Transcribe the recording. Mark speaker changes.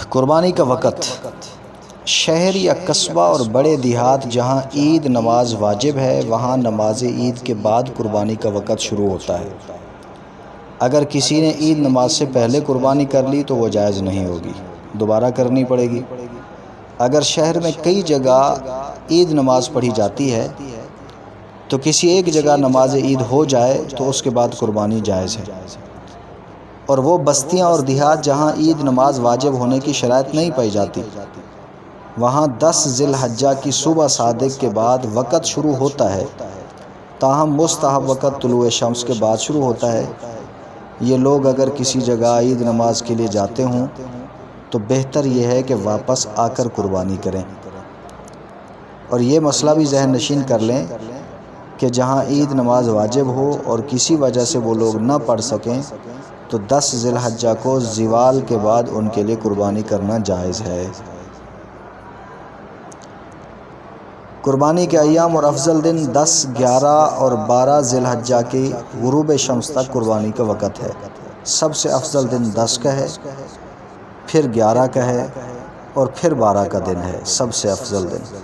Speaker 1: قربانی کا وقت شہر یا قصبہ اور بڑے دیہات جہاں عید نماز واجب ہے وہاں نماز عید کے بعد قربانی کا وقت شروع ہوتا ہے۔ اگر کسی نے عید نماز سے پہلے قربانی کر لی تو وہ جائز نہیں ہوگی، دوبارہ کرنی پڑے گی۔ اگر شہر میں کئی جگہ عید نماز پڑھی جاتی ہے تو کسی ایک جگہ نماز عید ہو جائے تو اس کے بعد قربانی جائز ہے، اور وہ بستیاں اور دیہات جہاں عید نماز واجب ہونے کی شرائط نہیں پائی جاتی وہاں 10 ذی الحجہ کی صبح صادق کے بعد وقت شروع ہوتا ہے، تاہم مستحب وقت طلوع شمس کے بعد شروع ہوتا ہے۔ یہ لوگ اگر کسی جگہ عید نماز کے لیے جاتے ہوں تو بہتر یہ ہے کہ واپس آ کر قربانی کریں، اور یہ مسئلہ بھی ذہن نشین کر لیں کہ جہاں عید نماز واجب ہو اور کسی وجہ سے وہ لوگ نہ پڑھ سکیں تو 10 ذی الحجہ کو زوال کے بعد ان کے لیے قربانی کرنا جائز ہے۔ قربانی کے ایام اور افضل دن 10، 11 اور 12 ذی الحجہ کی غروب شمس تک قربانی کا وقت ہے۔ سب سے افضل دن 10 کا ہے، پھر 11 کا ہے اور پھر 12 کا دن ہے سب سے افضل دن۔